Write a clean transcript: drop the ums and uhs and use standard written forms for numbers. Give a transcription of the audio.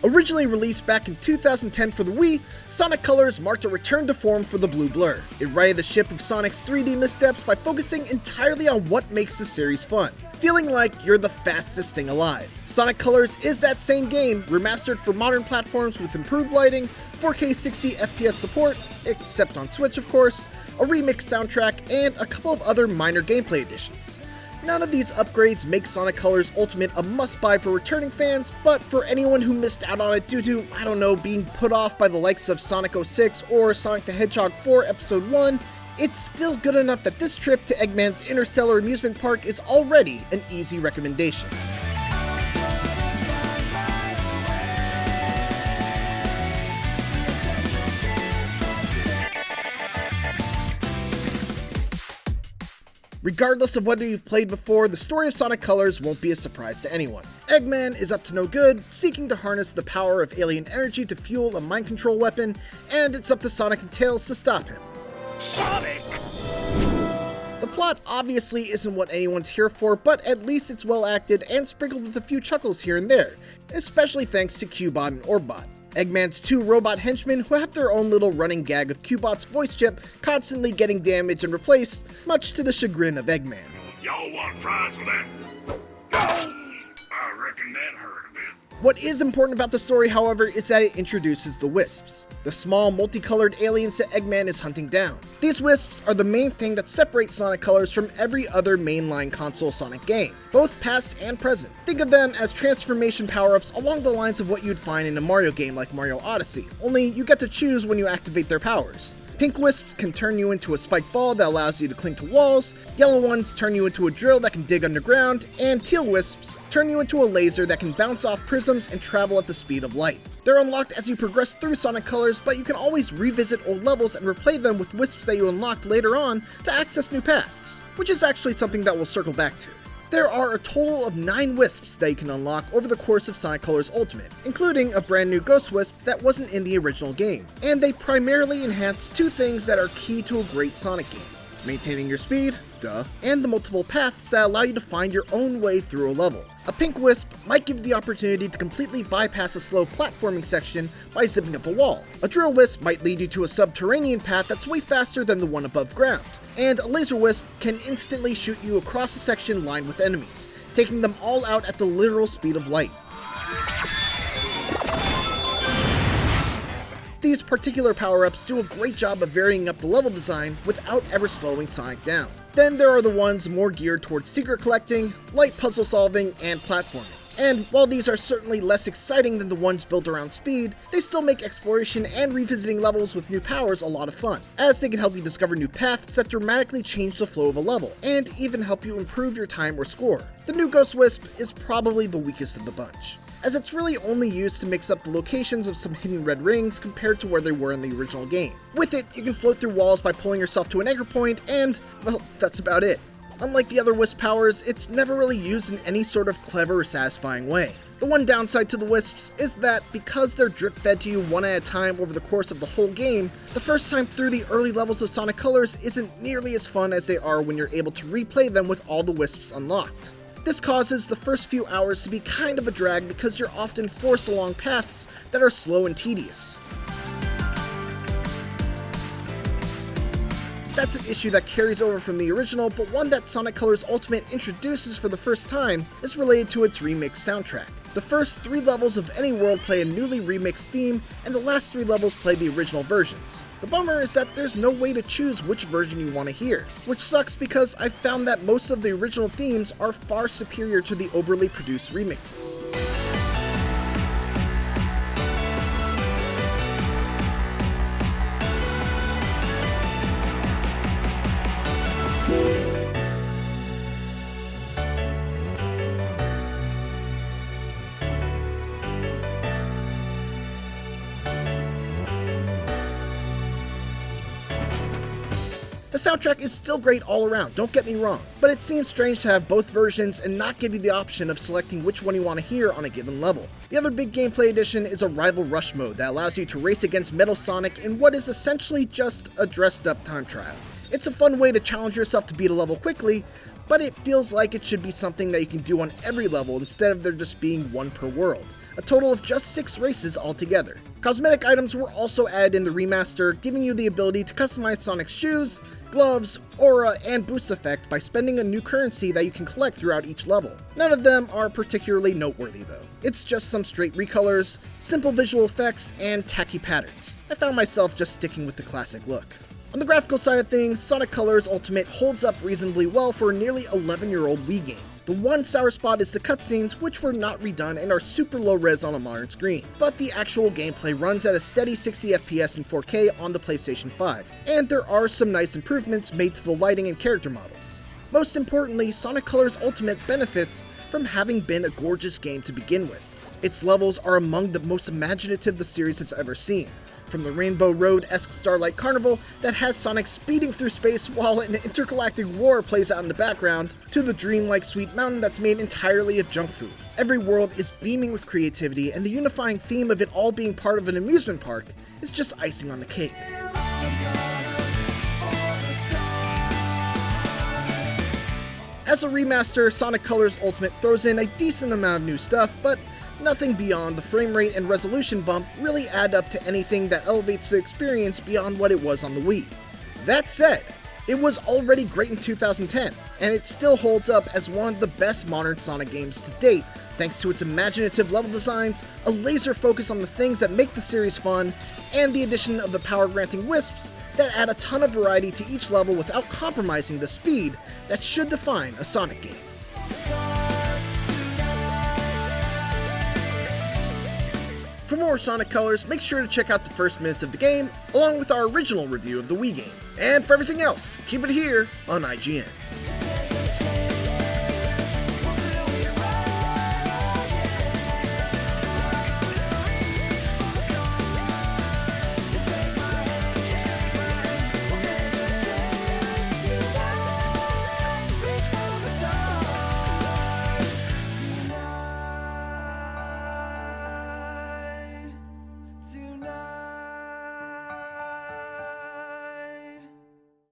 Originally released back in 2010 for the Wii, Sonic Colors marked a return to form for the Blue Blur. It righted the ship of Sonic's 3D missteps by focusing entirely on what makes the series fun, feeling like you're the fastest thing alive. Sonic Colors is that same game, remastered for modern platforms with improved lighting, 4K 60 FPS support, except on Switch of course, a remixed soundtrack, and a couple of other minor gameplay additions. None of these upgrades make Sonic Colors Ultimate a must-buy for returning fans, but for anyone who missed out on it due to, being put off by the likes of Sonic 06 or Sonic the Hedgehog 4 Episode 1, it's still good enough that this trip to Eggman's Interstellar Amusement Park is already an easy recommendation. Regardless of whether you've played before, the story of Sonic Colors won't be a surprise to anyone. Eggman is up to no good, seeking to harness the power of alien energy to fuel a mind control weapon, and it's up to Sonic and Tails to stop him. Sonic! The plot obviously isn't what anyone's here for, but at least it's well acted and sprinkled with a few chuckles here and there, especially thanks to Cubot and Orbot, Eggman's two robot henchmen who have their own little running gag of Cubot's voice chip constantly getting damaged and replaced, much to the chagrin of Eggman. Y'all want fries with that? I reckon that hurt a bit. What is important about the story, however, is that it introduces the Wisps, the small, multicolored aliens that Eggman is hunting down. These Wisps are the main thing that separates Sonic Colors from every other mainline console Sonic game, both past and present. Think of them as transformation power-ups along the lines of what you'd find in a Mario game like Mario Odyssey, only you get to choose when you activate their powers. Pink Wisps can turn you into a spiked ball that allows you to cling to walls, yellow ones turn you into a drill that can dig underground, and teal Wisps turn you into a laser that can bounce off prisms and travel at the speed of light. They're unlocked as you progress through Sonic Colors, but you can always revisit old levels and replay them with Wisps that you unlocked later on to access new paths, which is actually something that we'll circle back to. There are a total of 9 Wisps that you can unlock over the course of Sonic Colors Ultimate, including a brand new Ghost Wisp that wasn't in the original game, and they primarily enhance two things that are key to a great Sonic game: maintaining your speed, duh, and the multiple paths that allow you to find your own way through a level. A pink Wisp might give you the opportunity to completely bypass a slow platforming section by zipping up a wall. A drill Wisp might lead you to a subterranean path that's way faster than the one above ground. And a laser Wisp can instantly shoot you across a section lined with enemies, taking them all out at the literal speed of light. These particular power-ups do a great job of varying up the level design without ever slowing Sonic down. Then there are the ones more geared towards secret collecting, light puzzle solving, and platforming. And while these are certainly less exciting than the ones built around speed, they still make exploration and revisiting levels with new powers a lot of fun, as they can help you discover new paths that dramatically change the flow of a level, and even help you improve your time or score. The new Ghost Wisp is probably the weakest of the bunch, as it's really only used to mix up the locations of some hidden red rings compared to where they were in the original game. With it, you can float through walls by pulling yourself to an anchor point, and, well, that's about it. Unlike the other Wisp powers, it's never really used in any sort of clever or satisfying way. The one downside to the Wisps is that because they're drip-fed to you one at a time over the course of the whole game, the first time through the early levels of Sonic Colors isn't nearly as fun as they are when you're able to replay them with all the Wisps unlocked. This causes the first few hours to be kind of a drag because you're often forced along paths that are slow and tedious. That's an issue that carries over from the original, but one that Sonic Colors Ultimate introduces for the first time is related to its remixed soundtrack. The first 3 levels of any world play a newly remixed theme, and the last 3 levels play the original versions. The bummer is that there's no way to choose which version you want to hear, which sucks because I've found that most of the original themes are far superior to the overly produced remixes. The soundtrack is still great all around, don't get me wrong, but it seems strange to have both versions and not give you the option of selecting which one you want to hear on a given level. The other big gameplay addition is a Rival Rush mode that allows you to race against Metal Sonic in what is essentially just a dressed up time trial. It's a fun way to challenge yourself to beat a level quickly, but it feels like it should be something that you can do on every level instead of there just being one per world. a total of just 6 races altogether. Cosmetic items were also added in the remaster, giving you the ability to customize Sonic's shoes, gloves, aura, and boost effect by spending a new currency that you can collect throughout each level. None of them are particularly noteworthy though. It's just some straight recolors, simple visual effects, and tacky patterns. I found myself just sticking with the classic look. On the graphical side of things, Sonic Colors Ultimate holds up reasonably well for a nearly 11-year-old Wii game. The one sour spot is the cutscenes, which were not redone and are super low res on a modern screen, but the actual gameplay runs at a steady 60 FPS in 4K on the PlayStation 5, and there are some nice improvements made to the lighting and character models. Most importantly, Sonic Colors Ultimate benefits from having been a gorgeous game to begin with. Its levels are among the most imaginative the series has ever seen. From the Rainbow Road-esque Starlight Carnival that has Sonic speeding through space while an intergalactic war plays out in the background, to the dreamlike Sweet Mountain that's made entirely of junk food. Every world is beaming with creativity, and the unifying theme of it all being part of an amusement park is just icing on the cake. As a remaster, Sonic Colors Ultimate throws in a decent amount of new stuff, but nothing beyond the frame rate and resolution bump really add up to anything that elevates the experience beyond what it was on the Wii. That said, it was already great in 2010, and it still holds up as one of the best modern Sonic games to date, thanks to its imaginative level designs, a laser focus on the things that make the series fun, and the addition of the power-granting Wisps that add a ton of variety to each level without compromising the speed that should define a Sonic game. For more Sonic Colors, make sure to check out the first minutes of the game, along with our original review of the Wii game. And for everything else, keep it here on IGN.